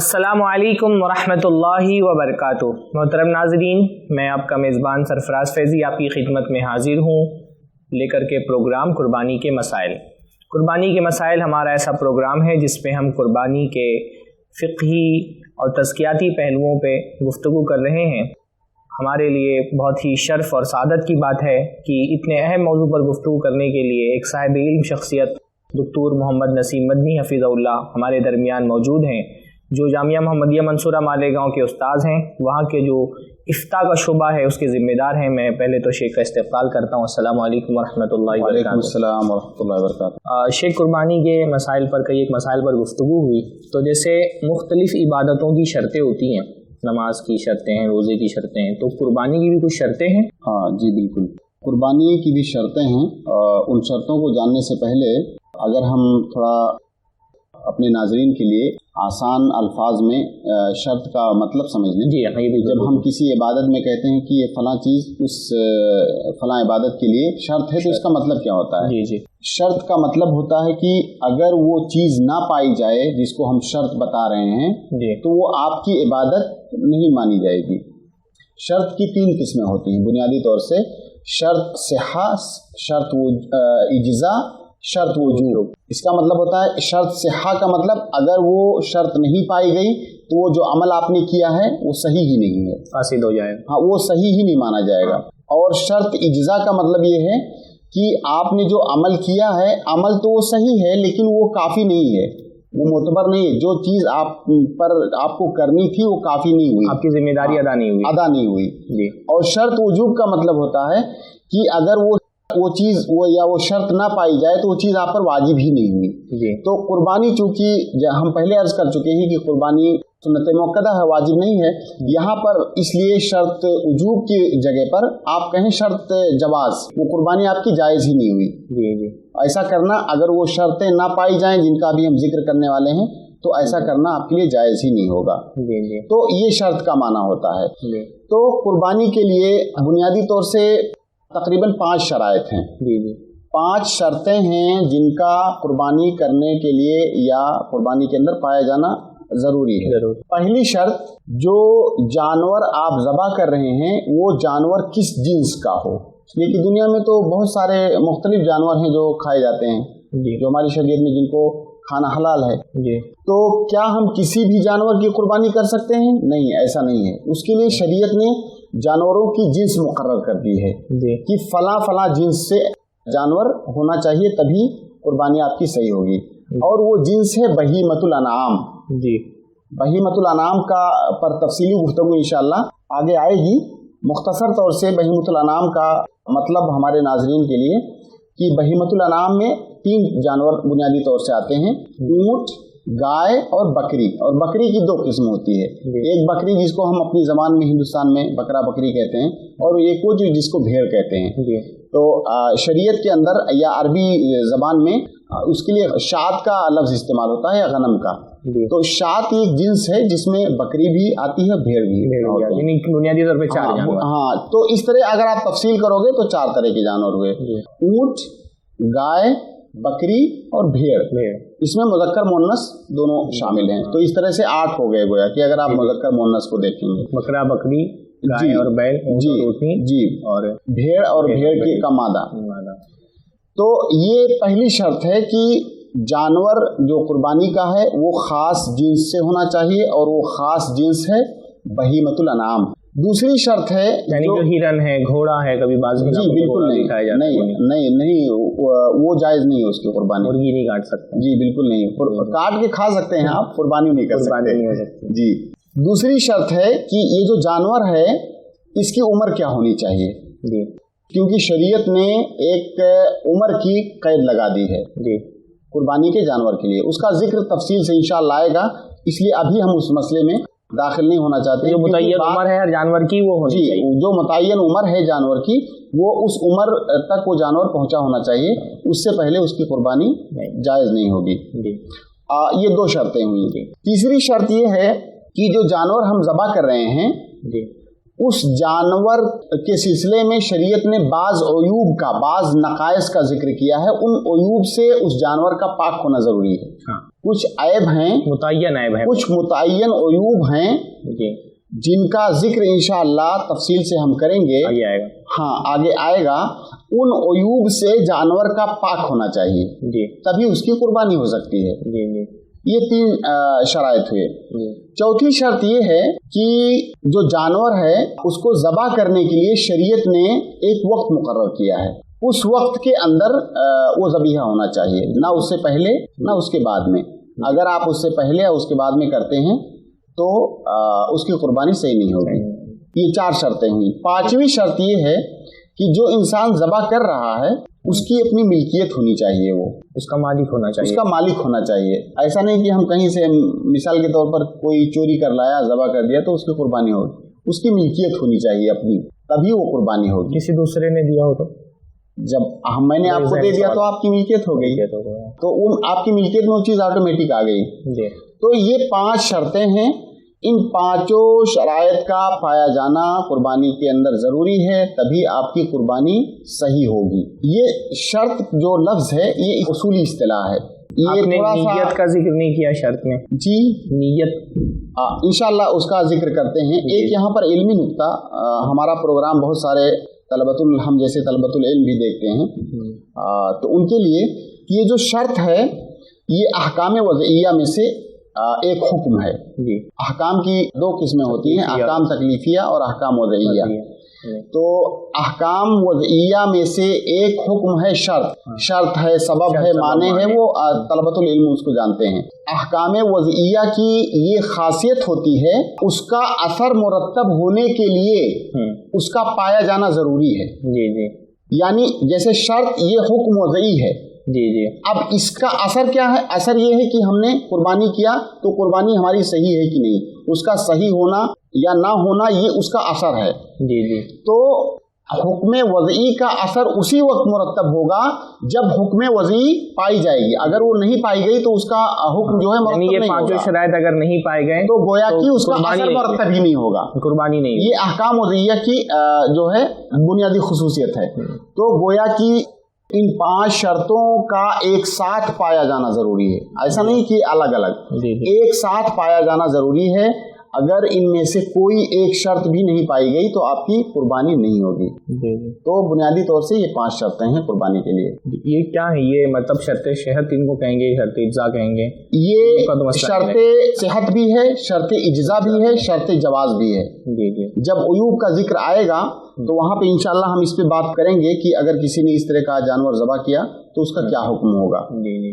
अस्सलामु अलैकुम वरहमतुल्लाहि वबरकातुहू। मोहतरम नाज़रीन, मैं आपका मेज़बान सरफराज फैज़ी आपकी खिदमत में हाजिर हूँ लेकर के प्रोग्राम कुर्बानी के मसाइल। कुर्बानी के मसाइल हमारा ऐसा प्रोग्राम है जिसमें हम कुर्बानी के फ़िक़ही और तज़कियाती पहलुओं पे गुफ्तगू कर रहे हैं। हमारे लिए बहुत ही शर्फ़ और सादत की बात है कि इतने अहम मौजू पर गुफ्तगू करने के लिए एक साहिब इल्म शख्सियत डॉक्टर मोहम्मद नसीम मदनी हफ़िज़हुल्लाह हमारे दरमियान मौजूद हैं, जो जामिया मोहम्मदिया मंसूरा मालेगांव के उस्ताद हैं। वहाँ के जो इफ्ता का शुबा है उसके ज़िम्मेदार हैं। मैं पहले तो शेख का इस्तक़बाल करता हूँ। अस्सलामु अलैकुम वरहमतुल्लाहि वबरकातुहू। शेख, कुर्बानी के मसाइल पर कई एक मसाइल पर गुफ्तगू हुई, तो जैसे मुख्तलिफ़ इबादतों की शर्तें होती हैं, नमाज की शर्तें हैं, रोज़े की शर्तें हैं, तो कुर्बानी की भी कुछ शर्तें हैं? हाँ जी, बिल्कुल। कुर्बानी की भी शर्तें हैं। उन शर्तों को जानने से पहले अगर हम थोड़ा अपने नाज़रीन के लिए आसान अल्फाज में शर्त का मतलब समझ लें। जी, जब हम किसी इबादत में कहते हैं कि ये फ़लाँ चीज़ उस फ़लाँ इबादत के लिए शर्त है, तो इसका मतलब क्या होता है? जी जी। शर्त का मतलब होता है कि अगर वो चीज़ ना पाई जाए जिसको हम शर्त बता रहे हैं जी, तो वो आपकी इबादत नहीं मानी जाएगी। शर्त की तीन किस्में होती हैं बुनियादी तौर से: शर्त सिहा, शर्त इज्ज़ा, शर्त वजूब। इसका मतलब होता है शर्त सिहा का मतलब अगर वो शर्त नहीं पाई गई तो वो जो अमल आपने किया है वो सही ही नहीं है, फासिद हो जाएगा। हाँ, वो सही ही नहीं माना जाएगा। और शर्त इज्ज़ा का मतलब ये है कि आपने जो अमल किया है, अमल तो वो सही है लेकिन वो काफ़ी नहीं है, वो मोतबर नहीं है। जो चीज़ आप पर आपको करनी थी वो काफ़ी नहीं हुई, आपकी जिम्मेदारी अदा नहीं हुई जी। और शर्त वजूब का मतलब होता है कि अगर वो चीज़ वो शर्त ना पाई जाए तो वो चीज़ आप पर वाजिब ही नहीं हुई जी। तो कुर्बानी, चूँकि हम पहले अर्ज़ कर चुके हैं कि कुर्बानी सुन्नत मुअक्कदा है, वाजिब नहीं है। यहाँ पर इसलिए शर्त वजूब की जगह पर आप कहें शर्त जवाज़, वो कुर्बानी आपकी जायज़ ही नहीं हुई। जी जी। ऐसा करना, अगर वो शर्तें ना पाई जाएं जिनका भी हम जिक्र करने वाले हैं, तो ऐसा करना आपके लिए जायज़ ही नहीं होगा। जी जी। तो ये शर्त का माना होता है। जी। तो कुर्बानी के लिए बुनियादी तौर से तकरीबन 5 शराइत हैं। जी जी। 5 शर्तें हैं जिनका कुर्बानी करने के लिए या कुर्बानी के अंदर पाया जाना ज़रूरी है। पहली शर्त, जो जानवर आप ज़बा कर रहे हैं वो जानवर किस जिन्स का हो। इसलिए कि दुनिया में तो बहुत सारे मुख्तलिफ जानवर हैं जो खाए जाते हैं, जो हमारी शरीयत में जिनको खाना हलाल है जी। तो क्या हम किसी भी जानवर की कुर्बानी कर सकते हैं? नहीं, ऐसा नहीं है। उसके लिए शरीयत ने जानवरों की जिन्स मुकर्रर कर दी है कि फला जिन्स से जानवर होना चाहिए, तभी कुर्बानी आपकी सही होगी। और वो जिन्स है बहीमतुल अनाम जी। बहीमतुल अनाम का पर तफसीली गुफ्तगू इंशाअल्लाह आगे आएगी। मुख्तसर तौर से बहीमतुल अनाम का मतलब हमारे नाज़रीन के लिए कि बहीमतुल अनाम में 3 जानवर बुनियादी तौर से आते हैं: ऊँट, गाय और बकरी। और बकरी की 2 किस्म होती है। एक बकरी जिसको हम अपनी ज़बान में हिंदुस्तान में बकरा बकरी कहते हैं, और एक वो जिसको भेड़ कहते हैं। तो शरीयत के अंदर या अरबी ज़बान में उसके लिए शात का लफ्ज़ इस्तेमाल होता है या गनम का। तो शात एक जिन्स है जिसमें बकरी भी आती है, भेड़ भी, बुनियादी तौर पे 4 जानवर। हाँ, तो इस तरह अगर आप तफसील करोगे तो 4 तरह के जानवर हुए: ऊँट, गाय, बकरी और भेड़। इसमें मुज़क्कर मुअन्नस दोनों शामिल हैं। तो इस तरह से 8 हो गए गोया कि अगर आप मुज़क्कर मुअन्नस को देखेंगे। बकरा, बकरी, गाय और बैल जी, और भेड़ और भेड़ का मादा। तो ये पहली शर्त है कि जानवर जो कुर्बानी का है वो ख़ास जिन्स से होना चाहिए, और वो ख़ास जिन्स है बहीमतुल अनाम। दूसरी शर्त है जो हिरन है, घोड़ा है, कभी बाज़ जी बिल्कुल नहीं, वो जायज़ नहीं है उसकी कुर्बानी। मुर्गी नहीं काट सकते जी, बिल्कुल नहीं। काट के खा सकते हैं आप, कुर्बानी नहीं कर सकते जी। दूसरी शर्त है कि ये जो जानवर है इसकी उम्र क्या होनी चाहिए जी, क्योंकि शरीयत ने एक उम्र की कैद लगा दी है जी कुर्बानी के जानवर के लिए। उसका जिक्र तफसील से इंशाअल्लाह आएगा, इसलिए अभी हम उस मसले में दाखिल नहीं होना चाहते। जो मुतय्यन उम्र है हर जानवर की वो होनी चाहिए। जो मुतय्यन उम्र है जानवर की, वो उस उम्र तक वो जानवर पहुंचा होना चाहिए, उससे पहले उसकी कुर्बानी जायज़ नहीं होगी। ये 2 शर्तें हुई। तीसरी शर्त ये है कि जो जानवर हम ज़बा कर रहे हैं उस जानवर के सिलसिले में शरीयत ने बाज़ अयूब का, बाज़ नकाइस का जिक्र किया है। उन अयूब से उस जानवर का पाक होना ज़रूरी है। कुछ ऐब हैं, मुतय्यन ऐब हैं, कुछ मुतय्यन अयूब हैं जिनका जिक्र इंशाअल्लाह तफसील से हम करेंगे, आगे आएगा। हाँ, आगे आएगा। उन अयूब से जानवर का पाक होना चाहिए जी, तभी उसकी कुर्बानी हो सकती है जी जी। ये 3 शराइत हुए। चौथी शर्त ये है कि जो जानवर है उसको ज़बह करने के लिए शरीयत ने एक वक्त मुकर्रर किया है, उस वक्त के अंदर वो ज़बीहा होना चाहिए, ना उससे पहले ना उसके बाद में। अगर आप उससे पहले या उसके बाद में करते हैं तो उसकी कुर्बानी सही नहीं होगी। ये 4 शर्तें हुई। 5वीं शर्त ये है कि जो इंसान ज़बह कर रहा है उसकी अपनी मिल्कियत होनी चाहिए, वो उसका मालिक होना चाहिए, उसका मालिक होना चाहिए। ऐसा नहीं कि हम कहीं से मिसाल के तौर पर कोई चोरी कर लाया, ज़बह कर दिया तो उसकी कुर्बानी होगी। उसकी मिल्कियत होनी चाहिए अपनी, तभी वो कुर्बानी होगी। किसी दूसरे ने दिया हो तो, जब मैंने आपको दे दिया तो आपकी मिल्कियत हो गई, तो आपकी मिल्कियत में वो चीज़ ऑटोमेटिक आ गई। तो ये 5 शर्तें हैं। इन 5 शराइत का पाया जाना कुर्बानी के अंदर ज़रूरी है, तभी आपकी कुर्बानी सही होगी। ये शर्त जो लफ्ज़ है ये उसूली इस्तिलाह है। ये थोड़ा सा नीयत का जिक्र नहीं किया शर्त में जी, नीयत इंशाअल्लाह उसका जिक्र करते हैं। एक यहाँ पर इल्मी नुक्ता, हमारा प्रोग्राम बहुत सारे तलबतुल हम जैसे तलबतुल इल्म भी देखते हैं, तो उनके लिए ये जो शर्त है ये अहकाम वज़इया में से एक हुक्म है जी। अहकाम की 2 किस्में होती हैं, अहकाम तकलीफिया और अहकाम वज़इया। तो अहकाम वज़इया में से एक हुक्म है शर्त। शर्त है, सबब है, माने है, वो तलबतुल इल्म उसको जानते हैं। अहकाम वज़इया की ये खासियत होती है, उसका असर मुरत्तब होने के लिए उसका पाया जाना ज़रूरी है जी जी। यानी जैसे शर्त ये हुक्म वज़ई है जी जी। अब इसका असर क्या है? असर ये है कि हमने कुर्बानी किया तो कुर्बानी हमारी सही है कि नहीं, उसका सही होना या ना होना ये उसका असर है जी जी। तो हुक्म वज़ई का असर उसी वक्त मुरत्तब होगा जब हुक्म वज़ई पाई जाएगी। अगर वो नहीं पाई गई तो उसका हुक्म जो है मुरत्तब नहीं होगा। 5 शराइत अगर नहीं पाए गए तो गोया कि उसका असर मुरत्तब ही नहीं होगा, कुर्बानी नहीं। ये अहकाम वज़इया की जो है बुनियादी खुसूसियत है। तो गोया कि इन 5 शर्तों का एक साथ पाया जाना जरूरी है, ऐसा नहीं कि अलग अलग, एक साथ पाया जाना जरूरी है। अगर इनमें से कोई एक शर्त भी नहीं पाई गई तो आपकी कुर्बानी नहीं होगी। तो बुनियादी तौर से ये 5 शर्तें हैं कुर्बानी के लिए। ये क्या है? ये मतलब शर्ते सेहत इनको कहेंगे, शर्ते इज्जा कहेंगे? ये शर्ते सेहत भी है, शर्ते इज्जा भी है, शर्ते जवाज भी है जी जी। जब उयूब का जिक्र आएगा तो वहाँ पे इंशाअल्लाह हम इस पे बात करेंगे कि अगर किसी ने इस तरह का जानवर ज़बह किया तो उसका क्या हुक्म होगा।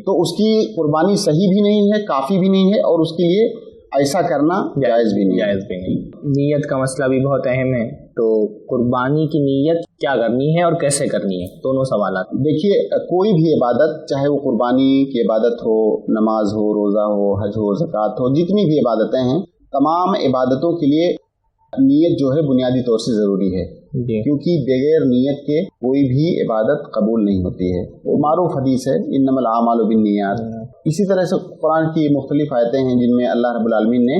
तो उसकी कुर्बानी सही भी नहीं है, काफ़ी भी नहीं है, और उसके लिए ऐसा करना जायज़ भी नहीं। नीयत का मसला भी बहुत अहम है। तो कुर्बानी की नीयत क्या करनी है और कैसे करनी है, दोनों सवाल। देखिए, कोई भी इबादत, चाहे वो कुर्बानी की इबादत हो, नमाज हो, रोज़ा हो, हज हो, ज़कात हो, जितनी भी इबादतें हैं, तमाम इबादतों के लिए नीयत जो है बुनियादी तौर से ज़रूरी है, क्योंकि बगैर नीयत के कोई भी इबादत कबूल नहीं होती है। वो मारूफ हदीस है, इन्नमल आमालु बिन्नियात। इसी तरह से कुरान की मुख्तलिफ आयतें हैं जिनमें अल्लाह रब्बुल आलमीन ने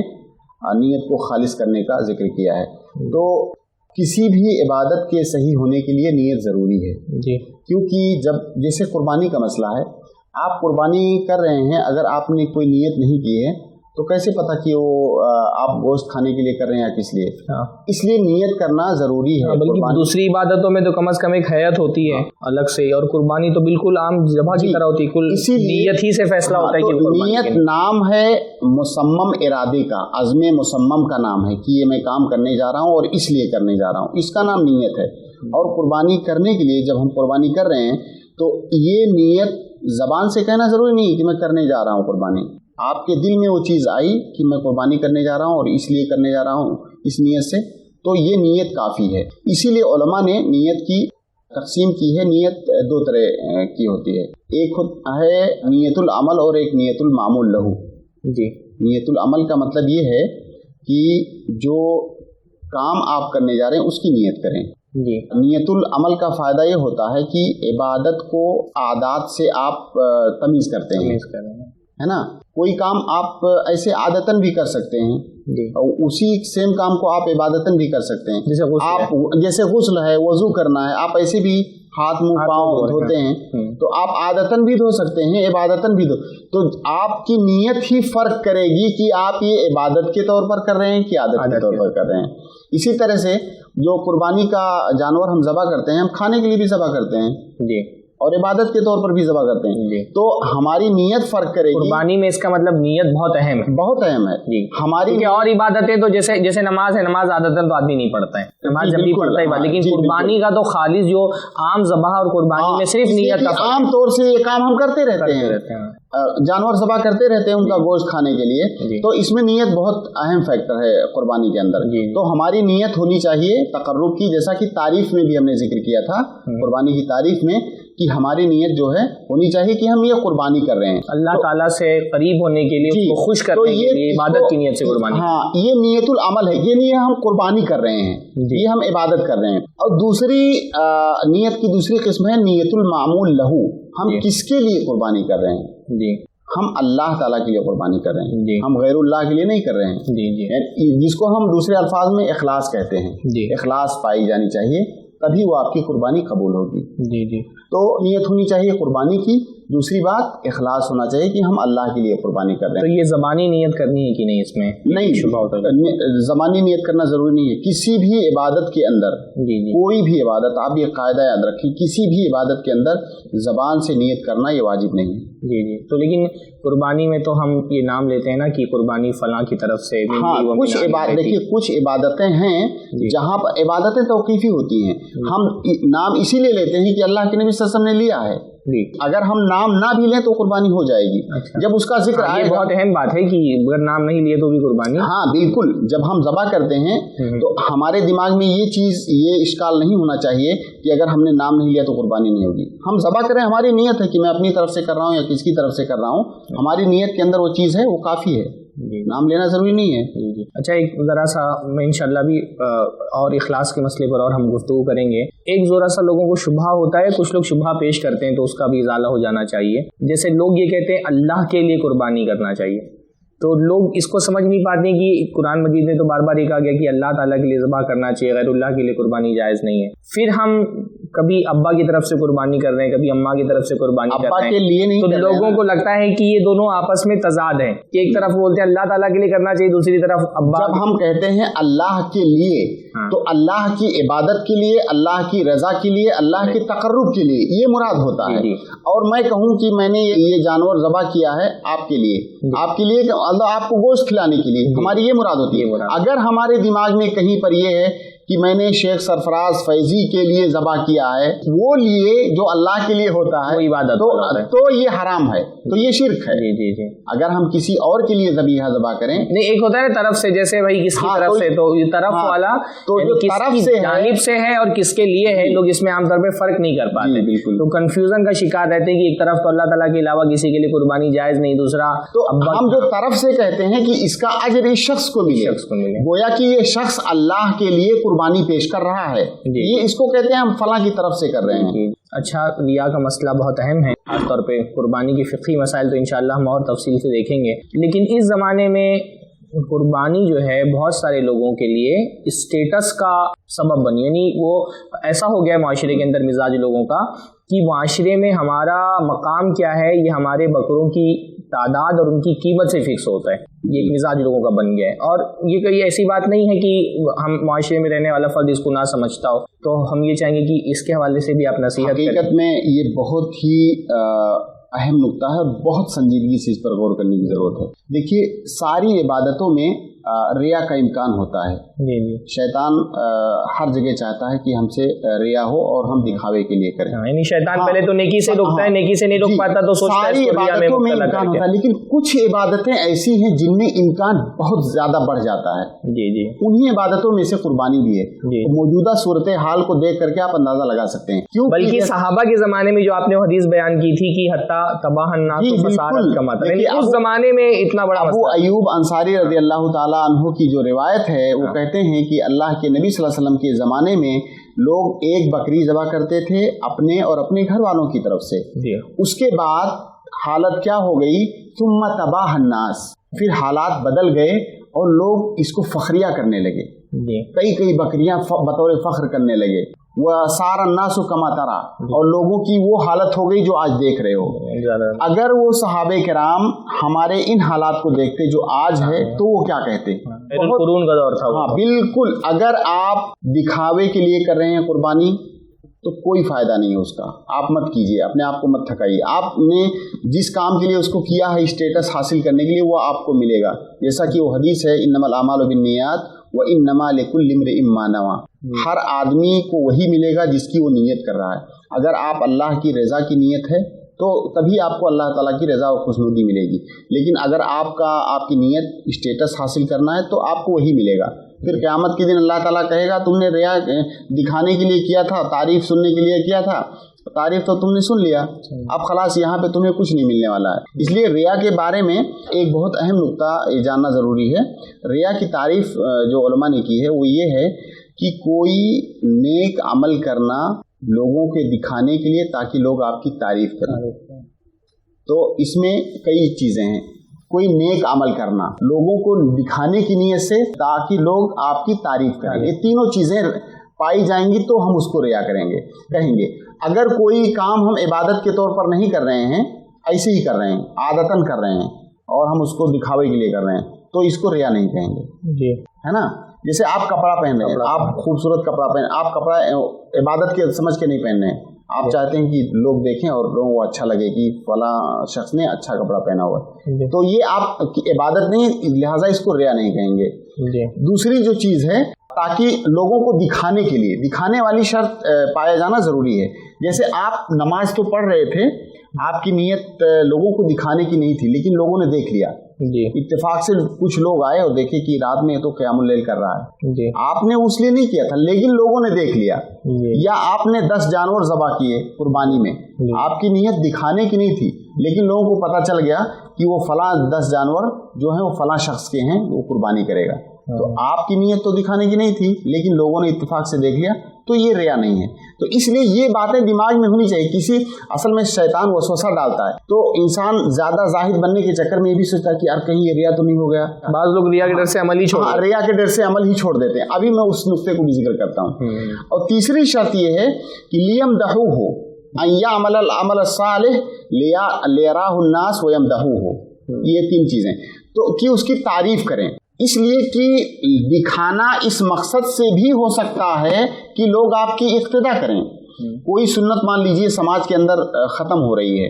नीयत को खालिस करने का जिक्र किया है। तो किसी भी इबादत के सही होने के लिए नीयत ज़रूरी है जी। क्योंकि जब जैसे कुर्बानी का मसला है, आप कुर्बानी कर रहे हैं, अगर आपने कोई नीयत नहीं की है तो कैसे पता कि वो आप गोश्त खाने के लिए कर रहे हैं या किस लिए? इसलिए नीयत करना ज़रूरी है। बल्कि दूसरी इबादतों में तो कम से कम एक हैत होती है अलग से, और कुर्बानी तो बिल्कुल आम ज़बह की तरह होती है, कुल नीयत ही से फैसला होता है कि नीयत नाम है मुसम्मम इरादे का, अज़्म मुसम्मम का नाम है कि ये मैं काम करने जा रहा हूँ और इसलिए करने जा रहा हूँ, इसका नाम नीयत है। और कुर्बानी करने के लिए जब हम कुर्बानी कर रहे हैं तो ये नीयत ज़बान से कहना ज़रूरी नहीं कि मैं करने जा रहा हूँ कुर्बानी। आपके दिल में वो चीज़ आई कि मैं कुर्बानी करने जा रहा हूँ और इसलिए करने जा रहा हूँ इस नीयत से, तो ये नीयत काफ़ी है। इसीलिए उलमा ने नीयत की तकसीम की है। नीयत 2 तरह की होती है, एक है नीयतुल अमल और एक नीयतुल मामूल लहू जी। नीयतुल अमल का मतलब ये है कि जो काम आप करने जा रहे हैं उसकी नीयत करें जी। नीयतुल अमल का फ़ायदा ये होता है कि इबादत को आदात से आप तमीज़ करते हैं, है ना। कोई काम आप ऐसे आदतन भी कर सकते हैं और उसी सेम काम को आप इबादतन भी कर सकते हैं। जैसे गुस्ल है, वज़ू करना है, आप ऐसे भी ہاتھ منہ پاؤں دھوتے ہیں تو آپ عادتاً بھی دھو سکتے ہیں، عبادتاً بھی تو آپ کی نیت ہی فرق کرے گی کہ آپ یہ عبادت کے طور پر کر رہے ہیں کہ عادت کے طور پر کر رہے ہیں۔ اسی طرح سے جو قربانی کا جانور ہم ذبح کرتے ہیں، ہم کھانے کے لیے بھی ذبح کرتے ہیں جی، اور عبادت کے طور پر بھی ذبح کرتے ہیں جی، تو ہماری نیت فرق کرے گی۔ قربانی میں اس کا مطلب نیت بہت اہم ہے، بہت اہم ہے جی۔ ہماری اور عبادتیں تو جیسے نماز ہے، نماز عادتاً تو آدمی نہیں پڑھتا ہے، نماز جب بھی پڑھتا ہے، لیکن قربانی کا تو خالص جو عام ذبح اور قربانی میں صرف نیت کا، عام طور سے یہ کام ہم کرتے رہتے ہیں، جانور ذبح کرتے رہتے ہیں ان کا گوشت کھانے کے لیے، تو اس میں نیت بہت اہم فیکٹر ہے قربانی کے اندر۔ تو ہماری نیت ہونی چاہیے تقرب کی، جیسا کہ تعریف میں بھی ہم نے ذکر کیا تھا قربانی کی تعریف میں، کہ ہماری نیت جو ہے ہونی چاہیے کہ ہم یہ قربانی کر رہے ہیں اللہ تعالیٰ سے قریب ہونے کے لیے، اس کو خوش کرنے کے لیے، عبادت کی نیت سے قربانی۔ ہاں، یہ نیت العمل ہے، یہ نہیں ہے ہم قربانی کر رہے ہیں، یہ ہم عبادت کر رہے ہیں۔ اور دوسری نیت کی دوسری قسم ہے نیت المعمول لہو، ہم کس کے لیے قربانی کر رہے ہیں جی، ہم اللہ تعالیٰ کے لیے قربانی کر رہے ہیں، ہم غیر اللہ کے لیے نہیں کر رہے ہیں جی، جس کو ہم دوسرے الفاظ میں اخلاص کہتے ہیں۔ اخلاص پائی جانی چاہیے، تبھی وہ آپ کی قربانی قبول ہوگی جی جی۔ تو نیت ہونی چاہیے قربانی کی، دوسری بات اخلاص ہونا چاہیے کہ ہم اللہ کے لیے قربانی کر رہے ہیں۔ تو یہ زبانی نیت کرنی ہے کہ نہیں؟ اس میں نہیں، زبانی نیت کرنا ضروری نہیں ہے۔ کسی بھی عبادت کے اندر کوئی بھی عبادت، آپ یہ قاعدہ یاد رکھیں، کسی بھی عبادت کے اندر زبان سے نیت کرنا یہ واجب نہیں ہے جی جی۔ تو لیکن قربانی میں تو ہم یہ نام لیتے ہیں نا کہ قربانی فلاں کی طرف سے، ہاں کچھ دیکھیے کچھ عبادتیں ہیں جہاں پر عبادتیں توقیفی ہوتی ہیں، ہم نام اسی لیے لیتے ہیں کہ اللہ کے نبی صلی اللہ علیہ وسلم نے لیا ہے، اگر ہم نام نہ بھی لیں تو قربانی ہو جائے گی جب اس کا ذکر آئے گا۔ بہت اہم بات ہے کہ اگر نام نہیں لیے تو بھی قربانی، ہاں بالکل، جب ہم ذبح کرتے ہیں تو ہمارے دماغ میں یہ چیز، یہ اشکال نہیں ہونا چاہیے کہ اگر ہم نے نام نہیں لیا تو قربانی نہیں ہوگی۔ ہم ذبح کریں، ہماری نیت ہے کہ میں اپنی طرف سے کر رہا ہوں یا کس کی طرف سے کر رہا ہوں، ہماری نیت کے اندر وہ چیز ہے، وہ کافی ہے، نام لینا ضروری نہیں ہے۔ اچھا، ایک ذرا سا میں انشاءاللہ بھی اور اخلاص کے مسئلے پر اور ہم گفتگو کریں گے۔ ایک ذرا سا لوگوں کو شبہ ہوتا ہے، کچھ لوگ شبہ پیش کرتے ہیں تو اس کا بھی ازالہ ہو جانا چاہیے۔ جیسے لوگ یہ کہتے ہیں اللہ کے لیے قربانی کرنا چاہیے، تو لوگ اس کو سمجھ نہیں پاتے کہ قرآن مجید میں تو بار بار یہ کہا گیا کہ اللہ تعالیٰ کے لیے ذبح کرنا چاہیے، غیر اللہ کے لیے قربانی جائز نہیں ہے۔ پھر ہم کبھی ابا کی طرف سے قربانی کر رہے ہیں، کبھی اماں کی طرف سے قربانی کر رہے ہیں، تو لوگوں کو لگتا ہے کہ یہ دونوں آپس میں تضاد ہیں، کہ ایک طرف بولتے ہیں اللہ تعالیٰ کے لیے کرنا چاہیے، دوسری طرف ابا۔ جب ہم کہتے ہیں اللہ کے لیے تو اللہ کی عبادت کے لیے، اللہ کی رضا کے لیے، اللہ کے تقرب کے لیے یہ مراد ہوتا ہے۔ اور میں کہوں کہ میں نے یہ جانور ذبح کیا ہے آپ کے لیے، آپ کے لیے اللہ آپ کو گوشت کھلانے کے لیے، ہماری یہ مراد ہوتی ہے۔ اگر ہمارے دماغ میں کہیں پر یہ ہے کہ میں نے شیخ سرفراز فیضی کے لیے ذبح کیا ہے، وہ لیے جو اللہ کے لیے ہوتا ہے تو یہ حرام ہے، تو یہ شرک ہے۔ اگر ہم کسی اور کے لیے ذبیحہ ذبح کریں، نہیں ایک ہوتا ہے طرف سے، جیسے بھائی کس کی طرف سے، تو یہ طرف والا تو جو طرف سے جانب سے ہے اور کس کے لیے ہے، لوگ اس میں عام طور پہ فرق نہیں کر پاتے، تو کنفیوژن کا شکار رہتے ہیں کہ ایک طرف تو اللہ تعالیٰ کے علاوہ کسی کے لیے قربانی جائز نہیں، دوسرا تو ہم جو طرف سے کہتے ہیں کہ اس کا اجر اس شخص کو ملے، گویا کہ یہ شخص اللہ کے لیے قربانی پیش کر رہا ہے، یہ اس کو کہتے ہیں ہم فلاں کی طرف سے کر رہے ہیں۔ اچھا، ریا کا مسئلہ بہت اہم ہے، خاص طور پہ قربانی کی فقہی مسائل تو انشاءاللہ ہم اور تفصیل سے دیکھیں گے، لیکن اس زمانے میں قربانی جو ہے بہت سارے لوگوں کے لیے اسٹیٹس کا سبب بنی، یعنی وہ ایسا ہو گیا ہے معاشرے کے اندر مزاج لوگوں کا کہ معاشرے میں ہمارا مقام کیا ہے یہ ہمارے بکروں کی تعداد اور ان کی قیمت سے فکس ہوتا ہے، یہ ایک مزاج لوگوں کا بن گیا ہے۔ اور یہ کوئی ایسی بات نہیں ہے کہ ہم معاشرے میں رہنے والا فرد اس کو نہ سمجھتا ہو، تو ہم یہ چاہیں گے کہ اس کے حوالے سے بھی آپ نصیحت کریں۔ حقیقت میں یہ بہت ہی اہم نقطہ ہے، بہت سنجیدگی سے اس پر غور کرنے کی ضرورت ہے۔ دیکھیے، ساری عبادتوں میں ریا کا امکان ہوتا ہے، شیطان ہر جگہ چاہتا ہے کہ ہم سے ریا ہو اور ہم دکھاوے کے لیے کریں، یعنی شیطان پہلے تو نیکی سے روکتا ہے، نیکی سے نہیں روک پاتا تو سوچتا ہے ساری عبادتوں میں امکان ہوتا ہے، لیکن کچھ عبادتیں ایسی ہیں جن میں امکان بہت زیادہ بڑھ جاتا ہے، انہی عبادتوں میں سے قربانی بھی ہے۔ موجودہ صورتحال کو دیکھ کر کے آپ اندازہ لگا سکتے ہیں، کیوں؟ بلکہ صحابہ کے زمانے میں جو آپ نے حدیث بیان کی تھی کہ حتی تباہ الناس فسارت کا مطلب، اس زمانے میں اتنا بڑا ابو ایوب انصاری رضی اللہ تعالیٰ عنہ کی جو روایت ہے وہ کہتے ہیں کہ اللہ کے نبی صلی اللہ علیہ وسلم کے زمانے میں لوگ ایک بکری ذبح کرتے تھے اپنے اور اپنے گھر والوں کی طرف سے، اس کے بعد حالت کیا ہو گئی، ثم تباہ الناس، پھر حالات بدل گئے اور لوگ اس کو فخریہ کرنے لگے، کئی بکریاں بطور فخر کرنے لگے، वसार अन्नासु कमा तरा, और लोगों की वो हालत हो गई जो आज देख रहे हो। अगर वो सहाबे किराम हमारे इन हालात को देखते जो आज है तो वो क्या कहते? कुरून का दौर था। हाँ बिल्कुल। अगर आप दिखावे के लिए कर रहे हैं कुर्बानी तो कोई फायदा नहीं है उसका, आप मत कीजिए, अपने आप को मत थकाइए। आपने जिस काम के लिए उसको किया है स्टेटस हासिल करने के लिए, वो आपको मिलेगा। जैसा कि वो हदीस है, इन्नमल आमालु बिन्नियात व इन्नमा लिकुल्लि इम्रिइन मा नवा। हर आदमी को वही मिलेगा जिसकी वो नीयत कर रहा है। अगर आप अल्लाह की रज़ा की नीयत है तो तभी आपको अल्लाह ताला की रज़ा और खुशनुदी मिलेगी। लेकिन अगर आपकी नीयत स्टेटस हासिल करना है तो आपको वही मिलेगा। फिर क़यामत के दिन अल्लाह ताला कहेगा तुमने रिया दिखाने के लिए किया था, तारीफ़ सुनने के लिए किया था, तारीफ़ तो तुमने सुन लिया, अब खलास यहाँ पे तुम्हें कुछ नहीं मिलने वाला है। इसलिए रिया के बारे में एक बहुत अहम नुक्ता ये जानना ज़रूरी है। रिया की तारीफ़ जो उलमा ने की है वो ये है कि कोई नेक अमल करना लोगों के दिखाने के लिए ताकि लोग आपकी तारीफ़ करें। तो इसमें कई चीज़ें हैं। कोई नेक अमल करना लोगों को दिखाने की नीयत से ताकि लोग आपकी तारीफ़ करें, ये तीनों चीज़ें पाई जाएंगी तो हम उसको रिया कहेंगे। अगर कोई काम हम इबादत के तौर पर नहीं कर रहे हैं, ऐसे ही कर रहे हैं, आदतन कर रहे हैं और हम उसको दिखावे के लिए कर रहे हैं, तो इसको रिया नहीं कहेंगे जी, है ना। जैसे आप कपड़ा पहन रहे हैं, आप खूबसूरत कपड़ा पहन, आप कपड़ा इबादत के समझ के नहीं पहन रहे हैं, आप चाहते हैं कि लोग देखें और लोगों को अच्छा लगे कि फला शख्स ने अच्छा कपड़ा पहना हुआ है, तो ये आप इबादत नहीं, लिहाजा इसको रिया नहीं कहेंगे। दूसरी जो चीज़ है, ताकि लोगों को दिखाने के लिए, दिखाने वाली शर्त पाया जाना ज़रूरी है। जैसे आप नमाज तो पढ़ रहे थे, आपकी नीयत लोगों को दिखाने की नहीं थी, लेकिन लोगों ने देख लिया जी, इत्तेफाक से कुछ लोग आए और देखे कि रात में तो क़यामुल लैल कर रहा है जी। आपने उसलिए नहीं किया था, लेकिन लोगों ने देख लिया। या आपने 10 जानवर ज़बा किए कुर्बानी में, आपकी नीयत दिखाने की नहीं थी, लेकिन लोगों को पता चल गया कि वो फला 10 जानवर जो हैं वो फला शख्स के हैं, वो कुर्बानी करेगा। तो आपकी नीयत तो दिखाने की नहीं थी, लेकिन लोगों ने इत्तेफाक से देख लिया, तो ये रिया नहीं है। तो इसलिए ये बातें दिमाग में होनी चाहिए। असल में शैतान वसवसा डालता है, तो इंसान ज्यादा जाहिद बनने के चक्कर में ये भी सोचता है कि यार कहीं ये रिया तो नहीं हो गया। बाज़ लोग रिया के डर से अमल ही रिया के डर से अमल ही छोड़ देते हैं। अभी मैं उस नुक्ते को भी जिक्र करता हूँ। और तीसरी शर्त ये है कि लियम दहू हो अय्या अमल सालिह लियराहु अन्नास व यमदहू हो। ये 3 चीजें, तो कि उसकी तारीफ करें, इसलिए कि दिखाना इस मकसद से भी हो सकता है कि लोग आपकी इक्तिदा करें। कोई सुन्नत मान लीजिए समाज के अंदर ख़त्म हो रही है,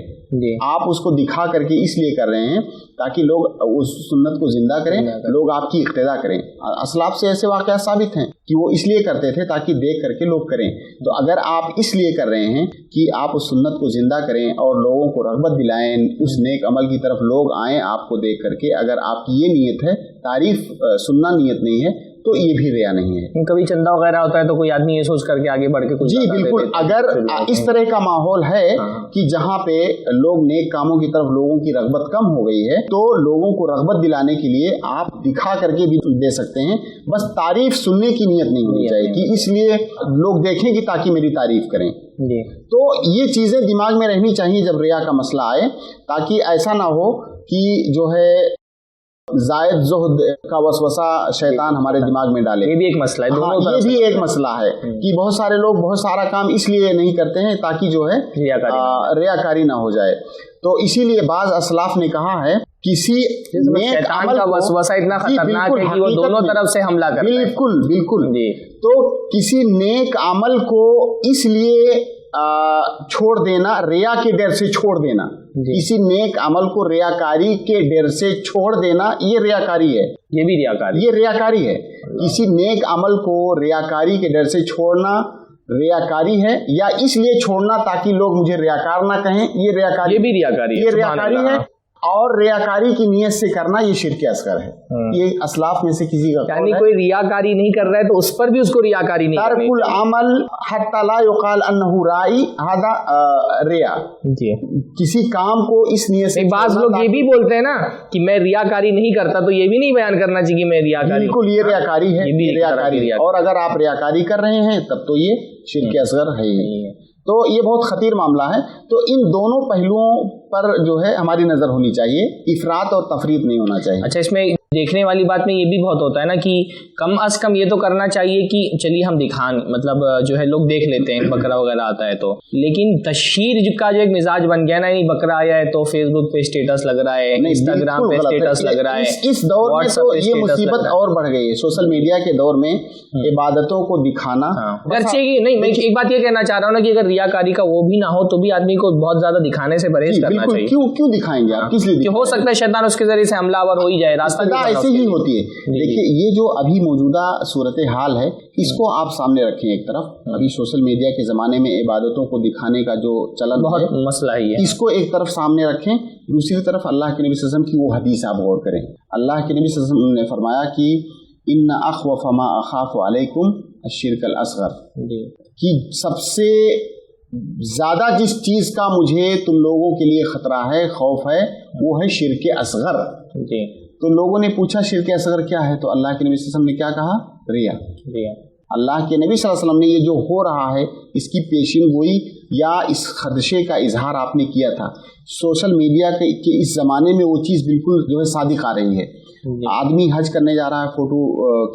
आप उसको दिखा करके इसलिए कर रहे हैं ताकि लोग उस सुन्नत को जिंदा करें, लोग आपकी इक्तिदा करें। असलाफ से ऐसे वाक़यात साबित हैं कि वो इसलिए करते थे ताकि देख करके लोग करें। तो अगर आप इसलिए कर रहे हैं कि आप उस सुन्नत को जिंदा करें और लोगों को रग़बत दिलाएं, उस नेक अमल की तरफ लोग आएँ आपको देख करके, अगर आपकी ये नीयत है, तारीफ़ सुनना नीयत नहीं है, तो ये भी रिया नहीं है। कभी चंदा वगैरह होता है तो कोई आदमी ये सोच करके आगे बढ़ के कुछ, जी बिल्कुल, अगर इस तरह का माहौल है कि जहाँ पे लोग नेक कामों की तरफ लोगों की रग़बत कम हो गई है, तो लोगों को रग़बत दिलाने के लिए आप दिखा करके भी दे सकते हैं, बस तारीफ सुनने की नीयत नहीं होनी चाहिए कि इसलिए लोग देखें कि ताकि मेरी तारीफ करें। तो ये चीज़ें दिमाग में रहनी चाहिए जब रिया का मसला आए, ताकि ऐसा ना हो कि जो है जायद ज़ुहद का वसवसा शैतान हमारे दिमाग में डाले। ये भी एक मसला है। ये भी एक मसला है कि बहुत सारे लोग बहुत सारा काम इसलिए नहीं करते हैं ताकि जो है रियाकारी ना हो जाए। तो इसीलिए बाज़ असलाफ ने कहा है किसी नेक अमल का वसवसा इतना खतरनाक है कि वो दोनों तरफ से हमला करता है। बिल्कुल बिल्कुल। तो किसी नेक अमल को इसलिए छोड़ देना, रिया के डर से छोड़ देना, किसी नेक अमल को रियाकारी के डर से छोड़ देना, ये रियाकारी है। ये भी रियाकारी, ये रियाकारी है। किसी नेक अमल को रियाकारी के डर से छोड़ना रियाकारी है, या इसलिए छोड़ना ताकि लोग मुझे रियाकार ना कहें, ये रियाकारी, ये भी रियाकारी, ये रियाकारी है। और रियाकारी की नीयत से करना ये शिर्क असगर है। ये असलाफ में से किसी का, यानी कोई रियाकारी नहीं कर रहा है तो उस पर भी उसको रियाकारी नहीं करनी। तरकुल अमल हत्ता ला युकाल अन्नहु राई हादा रिया। जी, किसी काम को इस नीयत से, एक बात लोग ये भी बोलते हैं ना कि मैं रियाकारी नहीं करता, तो ये भी नहीं बयान करना चाहिए कि मैं रियाकारी। बिल्कुल, ये रियाकारी है, रियाकारी है। और अगर आप रियाकारी कर रहे हैं तब तो ये शिर्क असगर है ही। तो ये बहुत खतीर मामला है। तो इन दोनों पहलुओं پر جو ہے ہماری نظر ہونی چاہیے، افراط اور تفریط نہیں ہونا چاہیے۔ اچھا، اس میں دیکھنے والی بات میں یہ بھی بہت ہوتا ہے نا کہ کم از کم یہ تو کرنا چاہیے کہ چلیے ہم دکھان مطلب جو ہے لوگ دیکھ لیتے ہیں بکرا وغیرہ آتا ہے تو، لیکن تشہیر کا جو ایک مزاج بن گیا نا، بکرا آیا ہے تو فیس بک پہ اسٹیٹس لگ رہا ہے، انسٹاگرام پہ اسٹیٹس لگ رہا ہے، اس دور میں تو یہ مصیبت اور بڑھ گئی ہے، سوشل میڈیا کے دور میں عبادتوں کو دکھانا۔ اگرچہ نہیں، میں ایک بات یہ کہنا چاہ رہا ہوں نا کہ اگر ریاکاری کا وہ بھی نہ ہو تو بھی آدمی کو بہت زیادہ دکھانے سے پرہیز کرنا چاہیے۔ کیوں دکھائیں گے آپ؟ کس لیے؟ کہ ہو سکتا ہے شیطان اس کے ذریعے سے حملہ آور ہو ہی جائے، راستہ ایسے ہی ہوتی ہے۔ دیکھیے یہ جو ابھی موجودہ صورتحال ہے اس کو آپ سامنے رکھیں ایک طرف، ابھی سوشل میڈیا کے زمانے میں عبادتوں کو دکھانے کا جو چلن بہت مسئلہ ہی ہے، اس کو ایک طرف سامنے رکھیں، دوسری طرف اللہ کے نبی صلی اللہ علیہ وسلم کی وہ حدیث آپ غور کریں۔ اللہ کے نبی صلی اللہ علیہ وسلم نے فرمایا کہ ان اخوف ما اخاف علیکم الشرک الاصغر، کہ سب سے زیادہ جس چیز کا مجھے تم لوگوں کے لیے خطرہ ہے، خوف ہے، وہ ہے شرک اصغر۔ تو لوگوں نے پوچھا شرک اصغر کیا ہے؟ تو اللہ کے نبی صلی اللہ علیہ وسلم نے کیا کہا؟ ریا۔ اللہ کے نبی صلی اللہ علیہ وسلم نے یہ جو ہو رہا ہے اس کی پیشین گوئی یا اس خدشے کا اظہار آپ نے کیا تھا۔ سوشل میڈیا کے اس زمانے میں وہ چیز بالکل جو ہے صادق آ رہی ہے۔ آدمی حج کرنے جا رہا ہے، فوٹو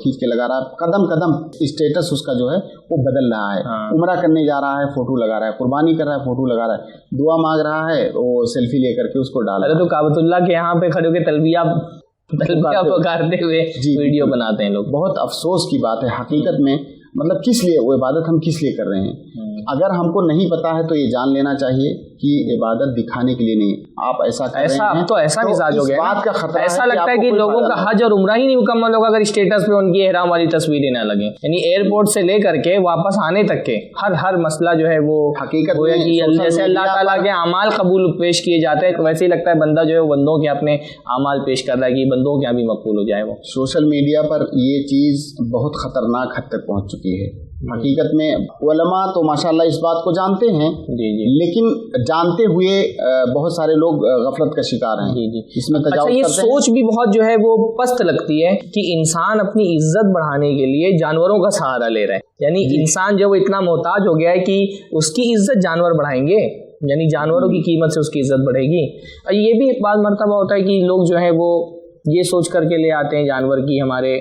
کھینچ کے لگا رہا ہے، قدم قدم اسٹیٹس اس کا جو ہے وہ بدل رہا ہے۔ عمرہ کرنے جا رہا ہے، فوٹو لگا رہا ہے، قربانی کر رہا ہے، فوٹو لگا رہا ہے، دعا مانگ رہا ہے، وہ سیلفی لے کر کے اس کو ڈال رہا ہے۔ تو کعبۃ اللہ کے یہاں پہ کھڑے ہو کے تلبیہ پکارتے ہوئے ویڈیو بناتے ہیں لوگ۔ بہت افسوس کی بات ہے حقیقت میں، مطلب کس لیے وہ عبادت ہم کس لیے کر رہے ہیں؟ اگر ہم کو نہیں پتا ہے تو یہ جان لینا چاہیے کہ عبادت دکھانے کے لیے نہیں، آپ ایسا کر رہے ہیں تو ایسا مزاج ہو گیا، بات کا خطرہ ایسا لگتا ہے کہ لوگوں کا حج اور عمرہ ہی نہیں مکمل ہوگا اگر اسٹیٹس پہ ان کی احرام والی تصویریں نہ لگیں۔ یعنی ایئرپورٹ سے لے کر کے واپس آنے تک کے ہر مسئلہ جو ہے وہ حقیقت میں جیسے اللہ تعالیٰ کے اعمال قبول پیش کیے جاتے ہیں ویسے ہی لگتا ہے بندہ جو ہے بندوں کے اپنے اعمال پیش کر رہا ہے کہ بندوں کے یہاں بھی مقبول ہو جائے۔ وہ سوشل میڈیا پر یہ چیز بہت خطرناک حد تک پہنچ چکی ہے۔ حقیقت میں علماء تو ماشاءاللہ اس بات کو جانتے ہیں، لیکن جانتے ہوئے بہت سارے لوگ غفلت کا شکار ہیں، اس میں تجاوز کرتے ہیں۔ یہ سوچ بھی بہت جو ہے وہ پست لگتی ہے کہ انسان اپنی عزت بڑھانے کے لیے جانوروں کا سہارا لے رہا ہے، یعنی انسان جو اتنا محتاج ہو گیا ہے کہ اس کی عزت جانور بڑھائیں گے، یعنی جانوروں کی قیمت سے اس کی عزت بڑھے گی۔ اور یہ بھی بعض مرتبہ ہوتا ہے کہ لوگ جو ہے وہ یہ سوچ کر کے لے آتے ہیں جانور کی ہمارے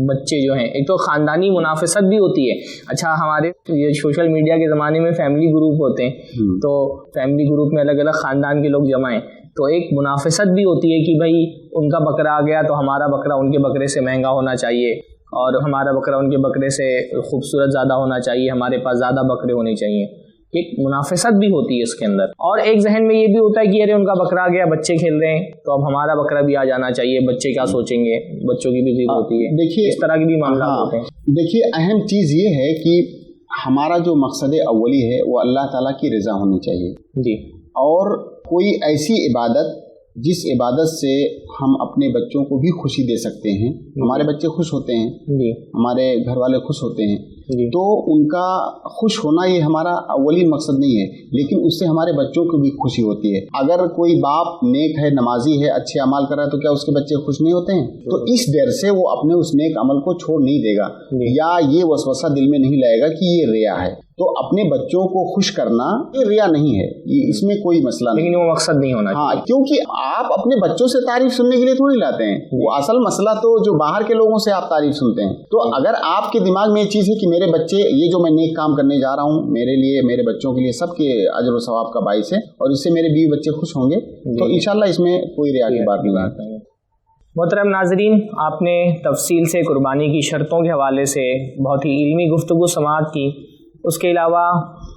بچے جو ہیں، ایک تو خاندانی منافست بھی ہوتی ہے۔ اچھا ہمارے یہ سوشل میڈیا کے زمانے میں فیملی گروپ ہوتے ہیں، تو فیملی گروپ میں الگ الگ خاندان کے لوگ جمع ہیں، تو ایک منافست بھی ہوتی ہے کہ بھائی ان کا بکرا آ گیا تو ہمارا بکرا ان کے بکرے سے مہنگا ہونا چاہیے، اور ہمارا بکرا ان کے بکرے سے خوبصورت زیادہ ہونا چاہیے، ہمارے پاس زیادہ بکرے ہونے چاہیے۔ ایک منافست بھی ہوتی ہے اس کے اندر، اور ایک ذہن میں یہ بھی ہوتا ہے کہ ارے ان کا بکرا آ گیا، بچے کھیل رہے ہیں تو اب ہمارا بکرا بھی آ جانا چاہیے، بچے کیا سوچیں گے، بچوں کی بھی ضد ہوتی ہے۔ دیکھیے اس طرح کے بھی معاملات ہوتے ہیں۔ دیکھیے اہم چیز یہ ہے کہ ہمارا جو مقصد اولی ہے وہ اللہ تعالیٰ کی رضا ہونی چاہیے جی، اور کوئی ایسی عبادت جس عبادت سے ہم اپنے بچوں کو بھی خوشی دے سکتے ہیں، ہمارے بچے خوش ہوتے ہیں جی، ہمارے گھر والے خوش ہوتے ہیں جی، تو ان کا خوش ہونا یہ ہمارا اولین مقصد نہیں ہے، لیکن اس سے ہمارے بچوں کو بھی خوشی ہوتی ہے۔ اگر کوئی باپ نیک ہے، نمازی ہے، اچھے اعمال کر رہا ہے تو کیا اس کے بچے خوش نہیں ہوتے ہیں؟ تو اس ڈر سے وہ اپنے اس نیک عمل کو چھوڑ نہیں دے گا، یا یہ وسوسہ دل میں نہیں لائے گا کہ یہ ریا ہے۔ تو اپنے بچوں کو خوش کرنا یہ ریا نہیں ہے، اس میں کوئی مسئلہ نہیں، لیکن وہ مقصد نہیں ہونا ہاں، کیونکہ آپ اپنے بچوں سے تعریف سننے کے لیے تھوڑی لاتے ہیں، وہ اصل مسئلہ تو جو باہر کے لوگوں سے آپ تعریف سنتے ہیں۔ تو اگر آپ کے دماغ میں یہ چیز ہے کہ میرے بچے یہ جو میں نیک کام کرنے جا رہا ہوں میرے لیے، میرے بچوں کے لیے سب کے اجر و ثواب کا باعث ہے اور اس سے میرے بیوی بچے خوش ہوں گے، تو انشاءاللہ اس میں کوئی ریا کی بات نہیں آتی۔ محترم ناظرین، آپ نے تفصیل سے قربانی کی شرطوں کے حوالے سے بہت ہی علمی گفتگو سماعت کی۔ اس کے علاوہ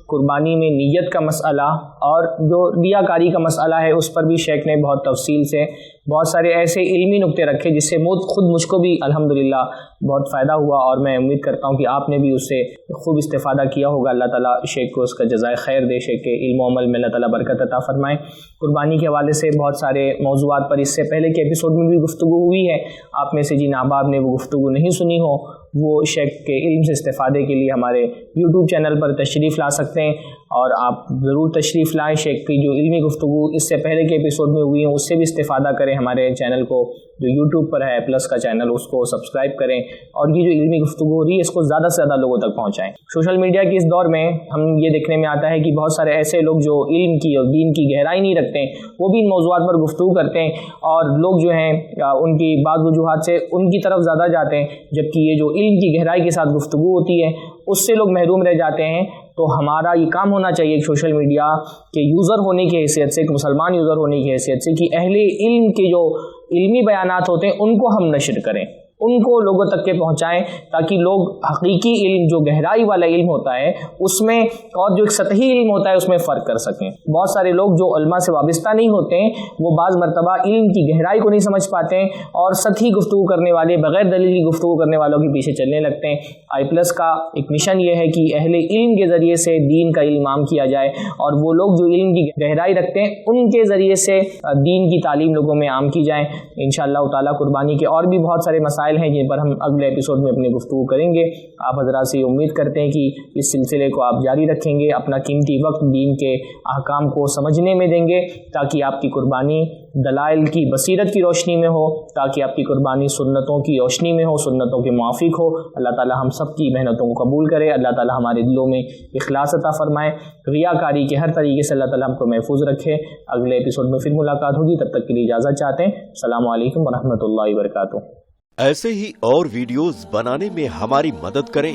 قربانی میں نیت کا مسئلہ اور جو ریاکاری کا مسئلہ ہے اس پر بھی شیخ نے بہت تفصیل سے بہت سارے ایسے علمی نقطے رکھے جس سے خود مجھ کو بھی الحمدللہ بہت فائدہ ہوا، اور میں امید کرتا ہوں کہ آپ نے بھی اس سے خوب استفادہ کیا ہوگا۔ اللہ تعالیٰ شیخ کو اس کا جزائے خیر دے، شیخ کے علم و عمل میں اللہ تعالیٰ برکت عطا فرمائے۔ قربانی کے حوالے سے بہت سارے موضوعات پر اس سے پہلے کے ایپیسوڈ میں بھی گفتگو ہوئی ہے، آپ میں سے جن احباب نے وہ گفتگو نہیں سنی ہو وہ शेख के इल्म से इस्तेफादे के लिए हमारे यूट्यूब चैनल पर तशरीफ़ ला सकते हैं, और आप ज़रूर तशरीफ़ लाएँ। शेख की जो इल्मी गुफ्तगू इससे पहले के एपिसोड में हुई हैं उससे भी इस्तेफादा करें। हमारे चैनल को जो यूट्यूब पर है प्लस का चैनल, उसको सब्सक्राइब करें, और ये जो इल्मी गुफ्तगू हो रही है इसको ज़्यादा से ज़्यादा लोगों तक पहुँचाएँ। सोशल मीडिया के इस दौर में हम ये देखने में आता है कि बहुत सारे ऐसे लोग जो इल्म की और दीन की गहराई नहीं रखते हैं वो भी इन मौज़ूआत पर गुफ्तगू करते हैं, और लोग जो हैं उनकी बात वजूहात से उनकी तरफ ज़्यादा जाते हैं, जबकि ये जो इल्म की गहराई के साथ गुफ्तगू होती है उससे लोग महरूम रह जाते हैं। तो हमारा ये काम होना चाहिए सोशल मीडिया के यूज़र होने की हैसियत से, एक मुसलमान यूज़र होने की हैसियत से, कि अहले इल्म के जो इल्मी बयानात होते हैं उनको हम नशर करें, उनको लोगों तक के पहुँचाएँ, ताकि लोग हकीकी इल्म जो गहराई वाला इल्म होता है उसमें और जो एक सतही इल्म होता है उसमें फ़र्क कर सकें। बहुत सारे लोग जो उलमा से वाबस्ता नहीं होते हैं वो बाज़ मरतबा इल्म की गहराई को नहीं समझ पाते हैं और सतही गुफ्तगू करने वाले, बग़ैर दलील की गुफ्तगू करने वालों के पीछे चलने लगते हैं। i+ का एक मिशन ये है कि अहले इल्म के ज़रिए से दीन का इल्म आम किया जाए, और वो लोग जो इल्म की गहराई रखते हैं उनके ज़रिए से दीन की तालीम लोगों में आम की जाए। इंशाअल्लाह ताला कुर्बानी के और भी बहुत सारे मसाइल हैं जिन पर हम अगले एपिसोड में अपनी गुफ्तगू करेंगे। आप हज़रात से उम्मीद करते हैं कि इस सिलसिले को आप जारी रखेंगे, अपना कीमती वक्त दीन के अहकाम को समझने में देंगे, ताकि आपकी कुर्बानी दलाइल की बसीरत की रोशनी में हो, ताकि आपकी कुर्बानी सुन्नतों की रोशनी में हो, सुन्नतों के मुआफिक हो। अल्लाह ताला हम सब की मेहनतों को कबूल करे, अल्लाह ताला हमारे दिलों में इखलास अता फरमाए, रियाकारी के हर तरीके से अल्लाह ताला हमको महफूज रखे। अगले एपिसोड में फिर मुलाकात होगी, तब तक के लिए इजाज़त चाहते हैं। अस्सलामु अलैकुम व रहमतुल्लाहि व बरकातुहू। ऐसे ही और वीडियोस बनाने में हमारी मदद करें।